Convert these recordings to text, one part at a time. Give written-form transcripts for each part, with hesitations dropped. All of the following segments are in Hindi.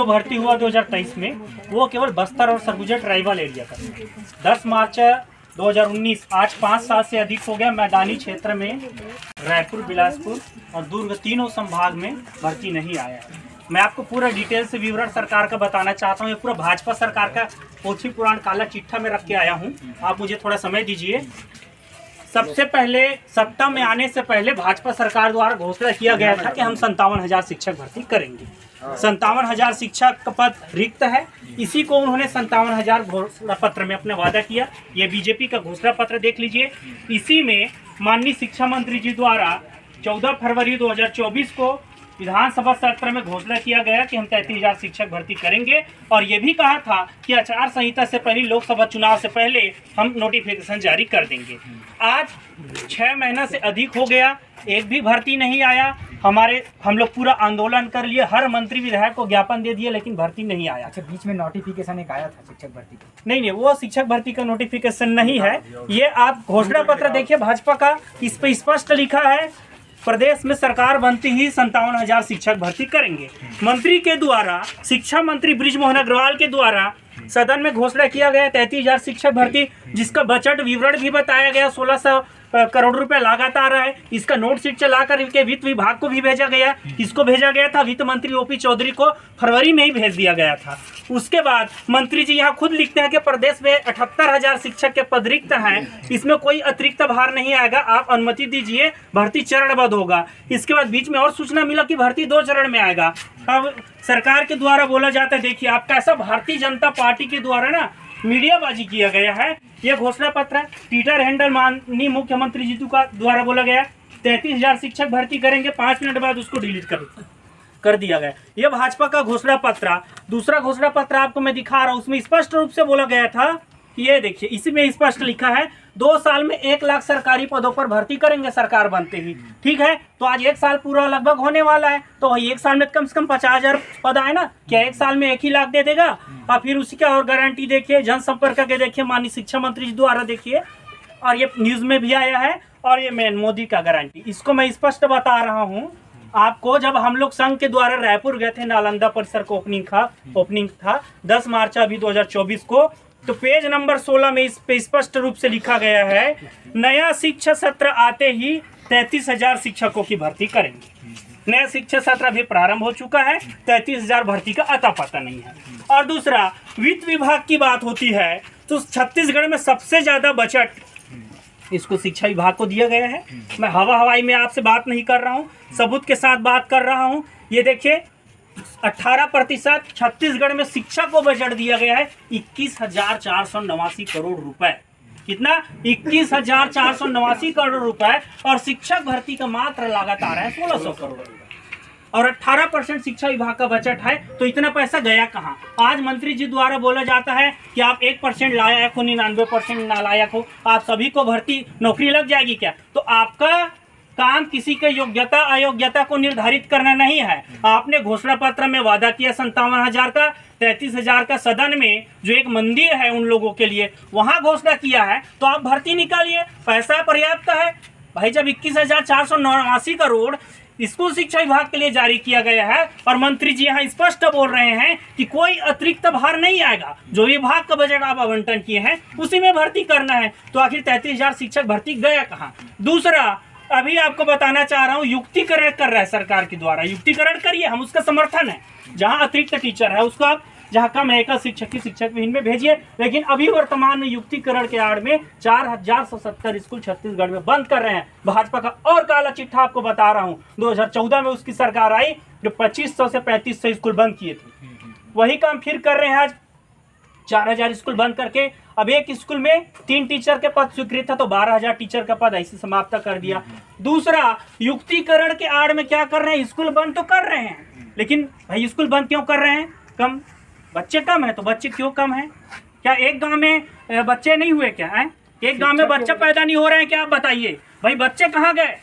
जो भर्ती हुआ 2023 में वो केवल बस्तर और सरगुजा ट्राइबल एरिया का। 10 मार्च 2019, आज 5 साल से अधिक हो गया मैदानी क्षेत्र में रायपुर, बिलासपुर और दुर्ग तीनों संभाग में भर्ती नहीं आया है। मैं आपको पूरा डिटेल से विवरण सरकार का बताना चाहता हूँ। ये पूरा भाजपा सरकार का पोथी पुराण काला चिट्ठा में रख के आया हूँ। आप मुझे थोड़ा समय दीजिए। सबसे पहले सत्ता में आने से पहले भाजपा सरकार द्वारा घोषणा किया गया था कि हम 57,000 शिक्षक भर्ती करेंगे। 57,000 शिक्षक का पद रिक्त है। इसी को उन्होंने 57,000 घोषणा पत्र में अपने वादा किया। ये बीजेपी का घोषणा पत्र देख लीजिए। इसी में माननीय शिक्षा मंत्री जी द्वारा 14 फरवरी 2024 को विधानसभा सत्र में घोषणा किया गया कि हम 33,000 शिक्षक भर्ती करेंगे और ये भी कहा था कि आचार संहिता से पहले, लोकसभा चुनाव से पहले हम नोटिफिकेशन जारी कर देंगे। आज 6 महीना से अधिक हो गया, एक भी भर्ती नहीं आया। हम लोग पूरा आंदोलन कर लिए, हर मंत्री विधायक को ज्ञापन दे दिए, लेकिन भर्ती नहीं आया। अच्छा, बीच में नोटिफिकेशन एक आया था शिक्षक भर्ती का? नहीं, वो शिक्षक भर्ती का नोटिफिकेशन नहीं है। ये आप घोषणा पत्र देखिए भाजपा का, इस पे स्पष्ट लिखा है प्रदेश में सरकार बनती ही 57,000 शिक्षक भर्ती करेंगे। मंत्री के द्वारा, शिक्षा मंत्री बृजमोहन अग्रवाल के द्वारा सदन में घोषणा किया गया 33,000 शिक्षक भर्ती, जिसका बजट विवरण भी बताया गया। 1600 करोड़ रुपए लागत आ रहा है। इसका नोट शीट चला कर के वित्त विभाग को भी भेजा गया। इसको भेजा गया था वित्त मंत्री ओपी चौधरी को, फरवरी में ही भेज दिया गया था। उसके बाद मंत्री जी यहाँ खुद लिखते हैं कि प्रदेश में 78,000 शिक्षक के पद रिक्त हैं, इसमें कोई अतिरिक्त भार नहीं आएगा, आप अनुमति दीजिए, भर्ती चरणबद्ध होगा। इसके बाद बीच में और सूचना मिला कि भर्ती 2 चरण में आएगा। अब सरकार के द्वारा बोला जाता है, देखिए आप कैसा भारतीय जनता पार्टी के द्वारा ना मीडियाबाजी किया गया है। ये घोषणा पत्र ट्विटर हैंडल माननीय मुख्यमंत्री जी का द्वारा बोला गया 33,000 शिक्षक भर्ती करेंगे, 5 मिनट बाद उसको डिलीट कर दिया गया। ये भाजपा का घोषणा पत्र। दूसरा घोषणा पत्र आपको मैं दिखा रहा हूँ, उसमें स्पष्ट रूप से बोला गया था, ये देखिए इसी में स्पष्ट लिखा है 2 साल में 1 लाख सरकारी पदों पर भर्ती करेंगे सरकार बनते ही। ठीक है, तो आज 1 साल पूरा लगभग होने वाला है, तो वही 1 साल में कम से कम 50,000 पद आए ना। क्या 1 साल में 1 ही लाख दे देगा? और फिर उसी का और गारंटी देखिए, जनसंपर्क के देखिए, माननीय शिक्षा मंत्री जी द्वारा देखिए, और ये न्यूज में भी आया है, और ये मेन मोदी का गारंटी। इसको मैं स्पष्ट बता रहा हूँ आपको। जब हम लोग संघ के द्वारा रायपुर गए थे, नालंदा परिसर को ओपनिंग था 10 मार्च अभी 2024 को, तो पेज नंबर 16 में इस पे स्पष्ट रूप से लिखा गया है, नया शिक्षा सत्र आते ही 33,000 शिक्षकों की भर्ती करेंगे। नया शिक्षा सत्र अभी प्रारंभ हो चुका है, 33,000 भर्ती का अता पता नहीं है। और दूसरा, वित्त विभाग की बात होती है तो छत्तीसगढ़ में सबसे ज्यादा बजट इसको शिक्षा विभाग को दिया गया है। मैं हवाई में आपसे बात नहीं कर रहा हूँ, सबूत के साथ बात कर रहा हूँ। ये देखिए 18% छत्तीसगढ़ में शिक्षा को बजट दिया गया है, 21,489 करोड़ रुपए। कितना? 21,489 करोड़ रुपए। और शिक्षक भर्ती का मात्र लागत आ रहा है 1,600 करोड़ रुपए, और 18% शिक्षा विभाग का बजट है। तो इतना पैसा गया कहाँ? आज मंत्री जी द्वारा बोला जाता है कि आप 1% लायक हो, 99% नालायक हो, आप सभी को भर्ती नौकरी लग जाएगी क्या? तो आपका काम किसी के योग्यता अयोग्यता को निर्धारित करना नहीं है। आपने घोषणा पत्र में वादा किया 57,000 का, 33,000 का सदन में जो एक मंदिर है उन लोगों के लिए वहां घोषणा किया है, तो आप भर्ती निकालिए, पैसा पर्याप्त है भाई। जब 21,489 करोड़ स्कूल शिक्षा विभाग के लिए जारी किया गया है और मंत्री जी यहाँ स्पष्ट बोल रहे हैं कि कोई अतिरिक्त भार नहीं आएगा, जो विभाग का बजट आप आवंटन किए हैं उसी में भर्ती करना है, तो आखिर 33,000 शिक्षक भर्ती गया कहाँ? दूसरा, अभी आपको बताना चाह रहा हूँ, युक्तिकरण कर रहा है सरकार के द्वारा। युक्तिकरण करिए, हम उसका समर्थन है। जहाँ अतिरिक्त टीचर है उसको आप, जहाँ कम है एकल शिक्षक की शिक्षक विहीन में भेजिए, लेकिन अभी वर्तमान में युक्तिकरण के आड़ में 4,170 स्कूल छत्तीसगढ़ में बंद कर रहे हैं भाजपा का। और काला चिट्ठा आपको बता रहा हूँ, 2014 में उसकी सरकार आई जो 2,500 से 3,500 स्कूल बंद किए थे, वही काम फिर कर रहे हैं। आज 4,000 स्कूल बंद करके अब एक स्कूल में 3 टीचर के पद स्वीकृत था, तो 12,000 टीचर का पद ऐसे समाप्त कर दिया। दूसरा, युक्तिकरण के आड़ में क्या कर रहे हैं, स्कूल बंद तो कर रहे हैं, लेकिन भाई स्कूल बंद क्यों कर रहे हैं? कम बच्चे कम है, तो बच्चे क्यों कम है? क्या एक गांव में बच्चे नहीं हुए क्या है? एक गांव में बच्चा पैदा नहीं हो रहे हैं क्या? आप बताइए भाई, बच्चे कहाँ गए?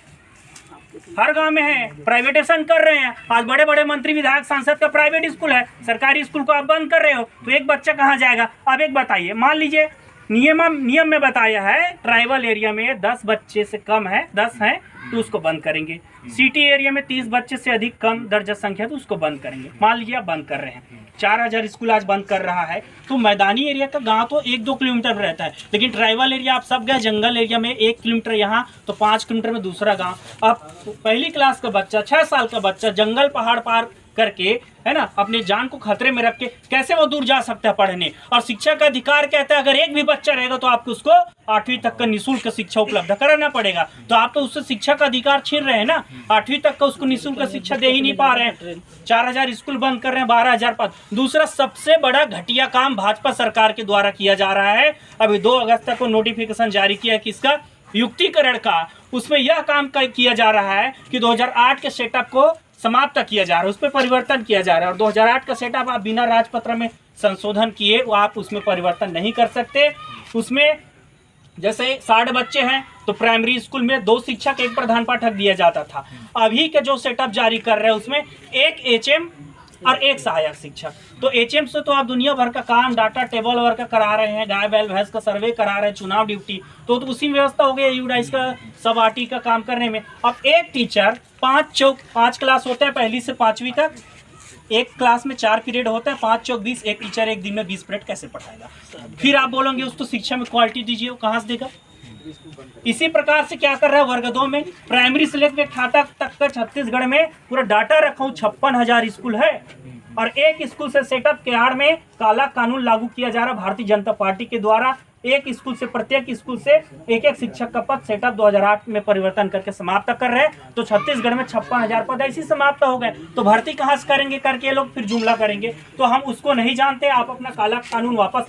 हर गांव में है, प्राइवेटेशन कर रहे हैं। आज बड़े बड़े मंत्री विधायक सांसद का प्राइवेट स्कूल है, सरकारी स्कूल को आप बंद कर रहे हो, तो एक बच्चा कहाँ जाएगा? अब एक बताइए, मान लीजिए नियम में बताया है ट्राइबल एरिया में 10 बच्चे से कम है, 10 हैं तो उसको बंद करेंगे। सिटी एरिया में 30 बच्चे से अधिक कम दर्जा संख्या तो उसको बंद करेंगे। मान लीजिए आप बंद कर रहे हैं, 4000 स्कूल आज बंद कर रहा है, तो मैदानी एरिया का गांव तो 1-2 किलोमीटर में रहता है, लेकिन ट्राइबल एरिया आप सब गए, जंगल एरिया में 1 किलोमीटर यहाँ तो 5 किलोमीटर में दूसरा गांव। अब पहली क्लास का बच्चा, 6 साल का बच्चा जंगल पहाड़ पार करके, है ना, अपने जान को खतरे में रख के कैसे वो दूर जा सकता है पढ़ने। और शिक्षा का अधिकार कहता है अगर एक भी बच्चा रहेगा तो आपको उसको 8वीं तक का निःशुल्क शिक्षा उपलब्ध कराना पड़ेगा। तो आप तो उससे शिक्षा का अधिकार छीन रहे हैं ना, 8वीं तक का उसको निःशुल्क शिक्षा दे ही नहीं पा रहे हैं। 4000 स्कूल बंद कर रहे हैं, 12000 पद। दूसरा सबसे बड़ा घटिया काम भाजपा सरकार के द्वारा किया जा रहा है। अभी 2 अगस्त तक को नोटिफिकेशन जारी किया है किसका, युक्तिकरण का। उसमें यह काम किया जा रहा है कि 2008 के सेटअप को समाप्त किया जा रहा है, उस पर परिवर्तन किया जा रहा है। और 2008 का सेटअप आप बिना राजपत्र में संशोधन किए वो आप उसमें परिवर्तन नहीं कर सकते। उसमें जैसे 60 बच्चे हैं तो प्राइमरी स्कूल में 2 शिक्षक 1 प्रधान पाठक दिया जाता था। अभी के जो सेटअप जारी कर रहे हैं उसमें 1 HM और 1 सहायक शिक्षक। तो HM से तो आप दुनिया भर का काम, डाटा टेबल वर्क करा रहे हैं, गाय बैल भैंस का सर्वे करा रहे हैं, चुनाव ड्यूटी, तो उसी में व्यवस्था हो गई यूडाइस का सब आरटी का काम करने में। अब एक टीचर 5 क्लास होता है, पहली से 5वीं तक, एक क्लास में 4 पीरियड होता है, 5 चौक 20, एक टीचर एक दिन में 20 मिनट कैसे पढ़ाएगा। फिर आप बोलोगे उसको शिक्षा में क्वालिटी दीजिए, वो कहाँ से देगा। इसी प्रकार से क्या कर रहा है, वर्ग 2 में प्राइमरी से लेकर ठाटा तक का छत्तीसगढ़ में पूरा डाटा रखा हूँ, 56,000 स्कूल है। और एक स्कूल से सेटअप के आड़ में काला कानून लागू किया जा रहा भारतीय जनता पार्टी के द्वारा। एक स्कूल से, प्रत्येक स्कूल से 1-1 शिक्षक का पद सेटअप 2008 में परिवर्तन करके समाप्त कर रहे हैं। तो छत्तीसगढ़ में 56,000 पद ऐसे समाप्त हो गए। तो भर्ती कहाँ से करेंगे करके ये लोग फिर जुमला करेंगे। तो हम उसको नहीं जानते, आप अपना काला कानून वापस